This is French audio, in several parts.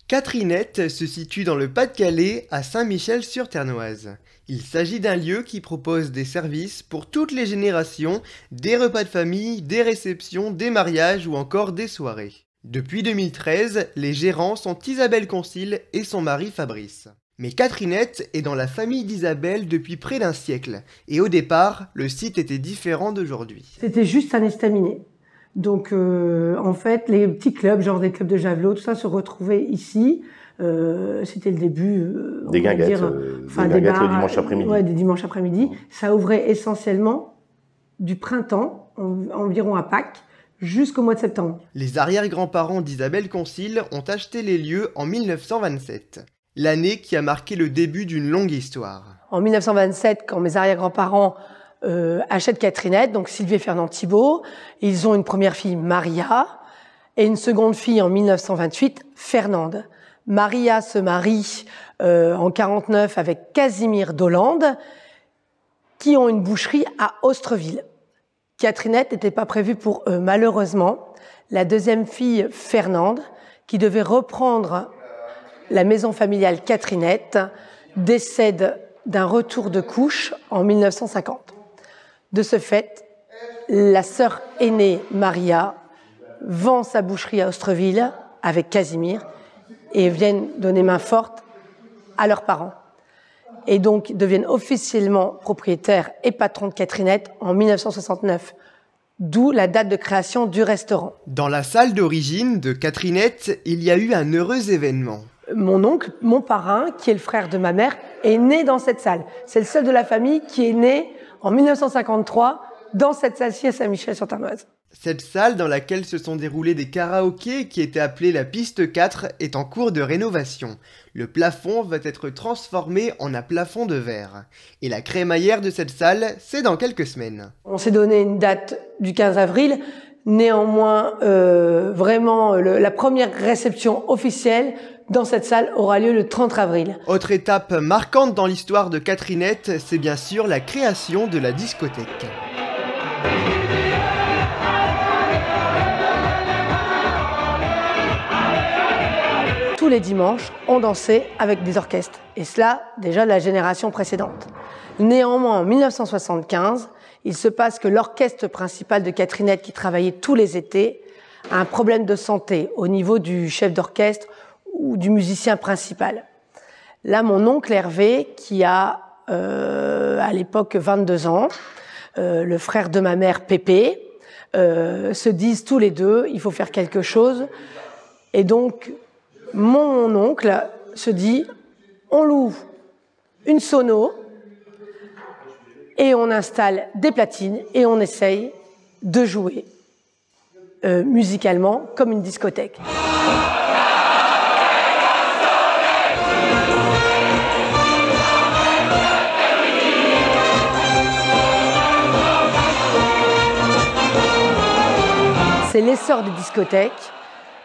Catherinette se situe dans le Pas-de-Calais, à Saint-Michel-sur-Ternoise. Il s'agit d'un lieu qui propose des services pour toutes les générations, des repas de famille, des réceptions, des mariages ou encore des soirées. Depuis 2013, les gérants sont Isabelle Concile et son mari Fabrice. Mais Catherinette est dans la famille d'Isabelle depuis près d'un siècle, et au départ, le site était différent d'aujourd'hui. C'était juste un estaminet. Donc, en fait, les petits clubs, genre des clubs de javelot, tout ça, se retrouvaient ici. C'était le début, des guinguettes, des guinguettes le dimanche après-midi. Ouais, des dimanches après-midi. Ça ouvrait essentiellement du printemps, environ à Pâques, jusqu'au mois de septembre. Les arrière-grands-parents d'Isabelle Concile ont acheté les lieux en 1927, l'année qui a marqué le début d'une longue histoire. En 1927, quand mes arrière-grands-parents achètent Catherinette, donc Sylvie et Fernand Thibault. Ils ont une première fille, Maria, et une seconde fille en 1928, Fernande. Maria se marie en 49 avec Casimir d'Hollande, qui ont une boucherie à Ostreville. Catherinette n'était pas prévue pour eux, malheureusement. La deuxième fille, Fernande, qui devait reprendre la maison familiale Catherinette, décède d'un retour de couche en 1950. De ce fait, la sœur aînée, Maria, vend sa boucherie à Ostreville avec Casimir et viennent donner main forte à leurs parents. Et donc deviennent officiellement propriétaires et patrons de Catherinette en 1969. D'où la date de création du restaurant. Dans la salle d'origine de Catherinette, il y a eu un heureux événement. Mon oncle, mon parrain, qui est le frère de ma mère, est né dans cette salle. C'est le seul de la famille qui est né en 1953 dans cette salle-ci à Saint-Michel-sur-Ternoise. Cette salle dans laquelle se sont déroulés des karaokés qui était appelée la piste 4 est en cours de rénovation. Le plafond va être transformé en un plafond de verre. Et la crémaillère de cette salle, c'est dans quelques semaines. On s'est donné une date du 15 avril. Néanmoins, vraiment, la première réception officielle dans cette salle aura lieu le 30 avril. Autre étape marquante dans l'histoire de Catherinette, c'est bien sûr la création de la discothèque. Tous les dimanches, on dansait avec des orchestres. Et cela, déjà de la génération précédente. Néanmoins, en 1975, il se passe que l'orchestre principal de Catherinette, qui travaillait tous les étés, a un problème de santé au niveau du chef d'orchestre ou du musicien principal. Là, mon oncle Hervé, qui a à l'époque 22 ans, le frère de ma mère Pépé, se disent tous les deux, il faut faire quelque chose. Et donc, mon oncle se dit, on loue une sono et on installe des platines et on essaye de jouer musicalement comme une discothèque. C'est l'essor des discothèques.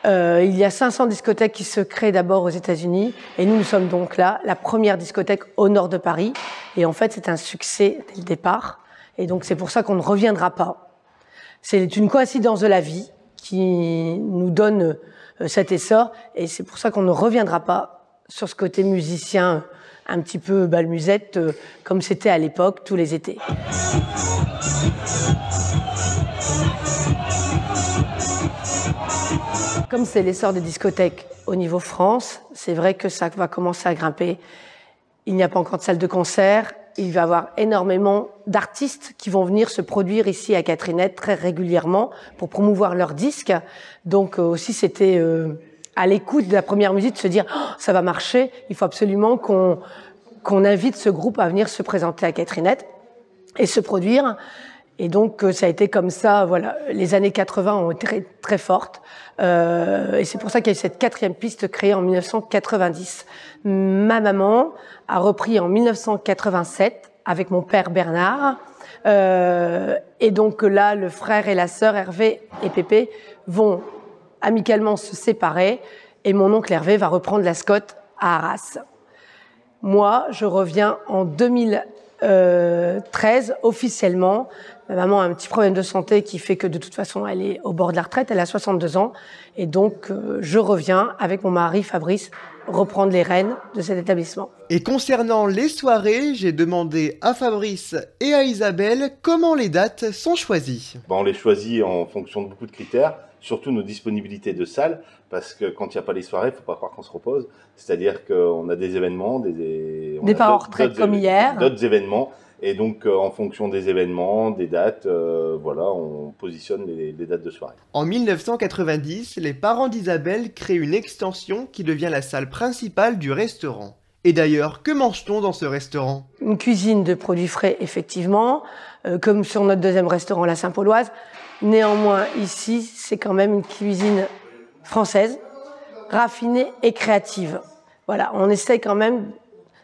Il y a 500 discothèques qui se créent d'abord aux États-Unis et nous sommes donc là, la première discothèque au nord de Paris. Et en fait, c'est un succès dès le départ. Et donc, c'est pour ça qu'on ne reviendra pas. C'est une coïncidence de la vie qui nous donne cet essor et c'est pour ça qu'on ne reviendra pas sur ce côté musicien un petit peu balmusette comme c'était à l'époque tous les étés. Comme c'est l'essor des discothèques au niveau France, c'est vrai que ça va commencer à grimper. Il n'y a pas encore de salle de concert. Il va y avoir énormément d'artistes qui vont venir se produire ici à Catherinette très régulièrement pour promouvoir leurs disques. Donc aussi, c'était à l'écoute de la première musique de se dire oh, « ça va marcher, il faut absolument qu'on invite ce groupe à venir se présenter à Catherinette et se produire ». Et donc, ça a été comme ça, voilà. Les années 80 ont été très, très fortes. Et c'est pour ça qu'il y a eu cette quatrième piste créée en 1990. Ma maman a repris en 1987 avec mon père Bernard. Et donc là, le frère et la sœur Hervé et Pépé vont amicalement se séparer. Et mon oncle Hervé va reprendre la Scotte à Arras. Moi, je reviens en 2000. 2013, officiellement. Ma maman a un petit problème de santé qui fait que de toute façon, elle est au bord de la retraite, elle a 62 ans. Et donc, je reviens avec mon mari Fabrice reprendre les rênes de cet établissement. Et concernant les soirées, j'ai demandé à Fabrice et à Isabelle comment les dates sont choisies. On les choisit en fonction de beaucoup de critères, surtout nos disponibilités de salles, parce que quand il n'y a pas les soirées, il ne faut pas croire qu'on se repose. C'est-à-dire qu'on a des événements, des parents en retraite comme hier, d'autres événements. Et donc, en fonction des événements, des dates, on positionne les dates de soirée. En 1990, les parents d'Isabelle créent une extension qui devient la salle principale du restaurant. Et d'ailleurs, que mange-t-on dans ce restaurant? Une cuisine de produits frais, effectivement, comme sur notre deuxième restaurant, la Saint-Pauloise. Néanmoins, ici, c'est quand même une cuisine française, raffinée et créative. Voilà, on essaye quand même,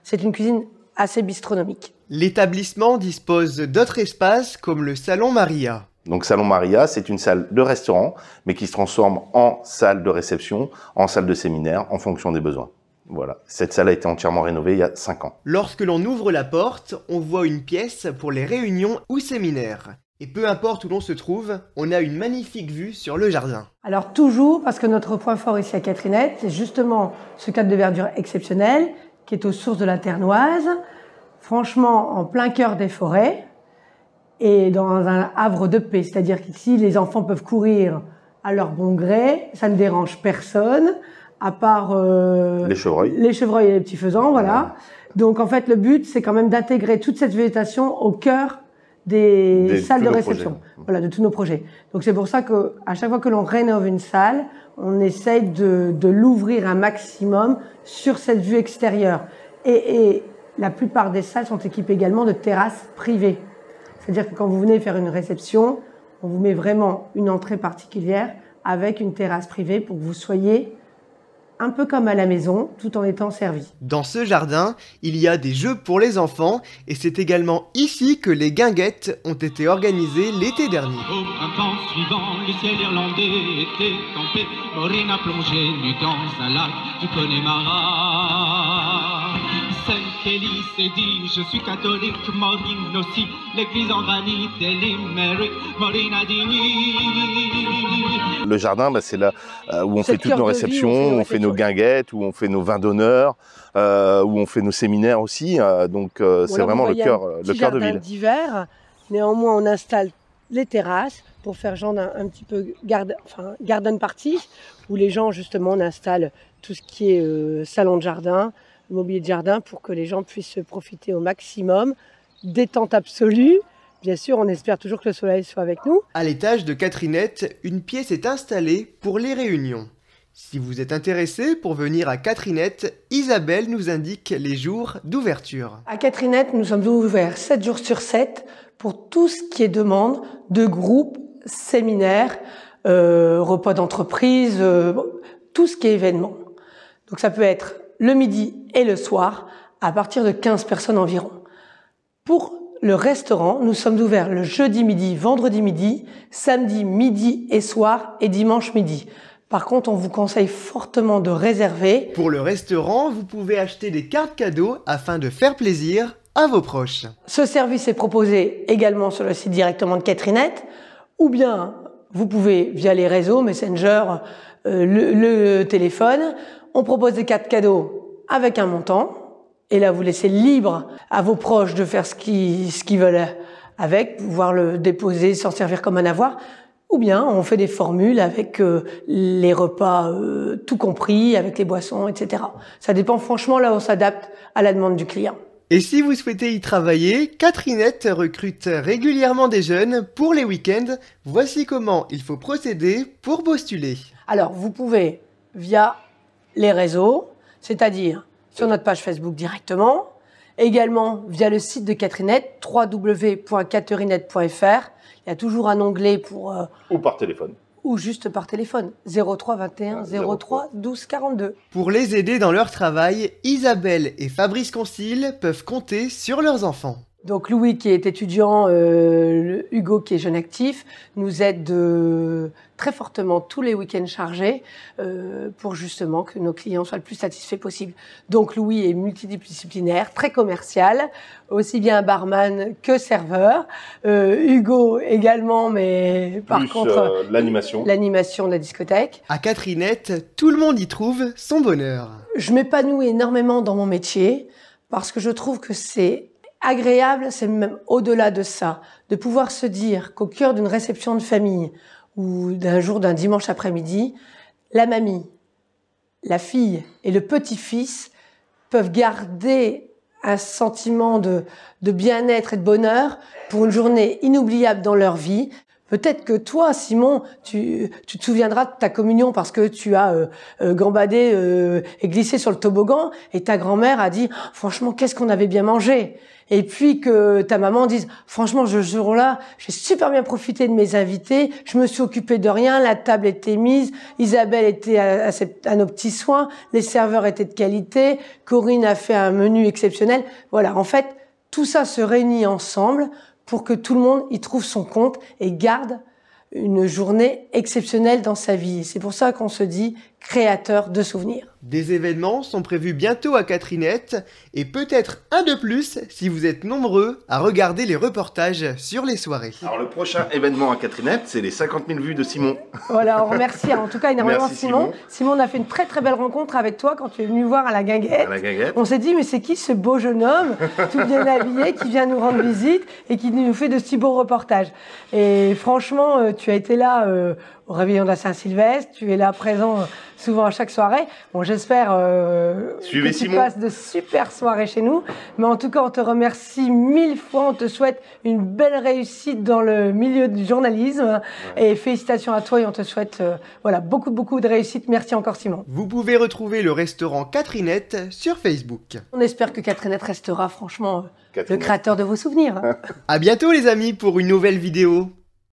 c'est une cuisine assez bistronomique. L'établissement dispose d'autres espaces comme le Salon Maria. Donc Salon Maria, c'est une salle de restaurant, mais qui se transforme en salle de réception, en salle de séminaire, en fonction des besoins. Voilà, cette salle a été entièrement rénovée il y a 5 ans. Lorsque l'on ouvre la porte, on voit une pièce pour les réunions ou séminaires. Et peu importe où l'on se trouve, on a une magnifique vue sur le jardin. Alors toujours, parce que notre point fort ici à Catrinette, c'est justement ce cadre de verdure exceptionnel, qui est aux sources de la Ternoise, franchement en plein cœur des forêts, et dans un havre de paix. C'est-à-dire qu'ici, les enfants peuvent courir à leur bon gré, ça ne dérange personne, à part les chevreuils et les petits faisans, voilà. Donc en fait, le but, c'est quand même d'intégrer toute cette végétation au cœur des salles de réception, voilà, de tous nos projets. Donc c'est pour ça que à chaque fois que l'on rénove une salle, on essaye de l'ouvrir un maximum sur cette vue extérieure. Et la plupart des salles sont équipées également de terrasses privées. C'est-à-dire que quand vous venez faire une réception, on vous met vraiment une entrée particulière avec une terrasse privée pour que vous soyez un peu comme à la maison, tout en étant servi. Dans ce jardin, il y a des jeux pour les enfants et c'est également ici que les guinguettes ont été organisées l'été dernier. Au printemps suivant, le ciel irlandais était tombé. Maureen a plongé nue dans un lac du Connemara. Sainte-Kelly s'est dit, je suis catholique, Maureen aussi. L'église en granit et limerick, Maureen a dit oui. Le jardin, c'est là où on fait toutes nos réceptions, où on fait nos guinguettes, où on fait nos vins d'honneur, où on fait nos séminaires aussi. Donc c'est vraiment le cœur de ville. D'hiver, néanmoins, on installe les terrasses pour faire genre un petit peu garden party, où les gens, justement, on installe tout ce qui est salon de jardin, mobilier de jardin, pour que les gens puissent profiter au maximum. Détente absolue. Bien sûr, on espère toujours que le soleil soit avec nous. À l'étage de Catrinette, une pièce est installée pour les réunions. Si vous êtes intéressé pour venir à Catrinette, Isabelle nous indique les jours d'ouverture. À Catrinette, nous sommes ouverts 7 jours sur 7 pour tout ce qui est demande de groupes, séminaires, repas d'entreprise, tout ce qui est événement. Donc ça peut être le midi et le soir, à partir de 15 personnes environ. Pour le restaurant, nous sommes ouverts le jeudi midi, vendredi midi, samedi midi et soir et dimanche midi. Par contre, on vous conseille fortement de réserver. Pour le restaurant, vous pouvez acheter des cartes cadeaux afin de faire plaisir à vos proches. Ce service est proposé également sur le site directement de Catrinette, ou bien vous pouvez via les réseaux, Messenger, le téléphone. On propose des cartes cadeaux avec un montant. Et là, vous laissez libre à vos proches de faire ce qu'ils veulent avec, pouvoir le déposer, s'en servir comme un avoir. Ou bien, on fait des formules avec les repas tout compris, avec les boissons, etc. Ça dépend franchement, là, on s'adapte à la demande du client. Et si vous souhaitez y travailler, Catrinette recrute régulièrement des jeunes pour les week-ends. Voici comment il faut procéder pour postuler. Alors, vous pouvez, via les réseaux, c'est-à-dire sur notre page Facebook directement, également via le site de Catrinette, www.caterinette.fr. Il y a toujours un onglet pour... ou par téléphone. Ou juste par téléphone, 03 21 03 12 42. Pour les aider dans leur travail, Isabelle et Fabrice Concile peuvent compter sur leurs enfants. Donc Louis qui est étudiant, Hugo qui est jeune actif, nous aident très fortement tous les week-ends chargés pour justement que nos clients soient le plus satisfaits possible. Donc Louis est multidisciplinaire, très commercial, aussi bien barman que serveur. Hugo également, mais par contre l'animation de la discothèque. À Catherinette, tout le monde y trouve son bonheur. Je m'épanouis énormément dans mon métier parce que je trouve que c'est agréable, c'est même au-delà de ça, de pouvoir se dire qu'au cœur d'une réception de famille ou d'un dimanche après-midi, la mamie, la fille et le petit-fils peuvent garder un sentiment de bien-être et de bonheur pour une journée inoubliable dans leur vie. Peut-être que toi, Simon, tu te souviendras de ta communion parce que tu as gambadé et glissé sur le toboggan et ta grand-mère a dit « Franchement, qu'est-ce qu'on avait bien mangé ?» Et puis que ta maman dise « Franchement, ce jour-là, j'ai super bien profité de mes invités, je me suis occupée de rien, la table était mise, Isabelle était à nos petits soins, les serveurs étaient de qualité, Corinne a fait un menu exceptionnel. » Voilà, en fait, tout ça se réunit ensemble pour que tout le monde y trouve son compte et garde une journée exceptionnelle dans sa vie. C'est pour ça qu'on se dit créateur de souvenirs. Des événements sont prévus bientôt à Catherinette et peut-être un de plus si vous êtes nombreux à regarder les reportages sur les soirées. Alors le prochain événement à Catherinette, c'est les 50 000 vues de Simon. Voilà, on remercie en tout cas énormément Simon. Simon, on a fait une très très belle rencontre avec toi quand tu es venu voir à la Guinguette. On s'est dit mais c'est qui ce beau jeune homme tout bien habillé qui vient nous rendre visite et qui nous fait de si beaux reportages. Et franchement, tu as été là au réveillon de la Saint-Sylvestre, tu es là présent souvent à chaque soirée. Bon, j'espère que tu passes de super soirées chez nous. Mais en tout cas, on te remercie 1000 fois. On te souhaite une belle réussite dans le milieu du journalisme. Ouais. Et félicitations à toi et on te souhaite voilà, beaucoup de réussite. Merci encore, Simon. Vous pouvez retrouver le restaurant Catherinette sur Facebook. On espère que Catherinette restera franchement le créateur de vos souvenirs. À bientôt les amis pour une nouvelle vidéo.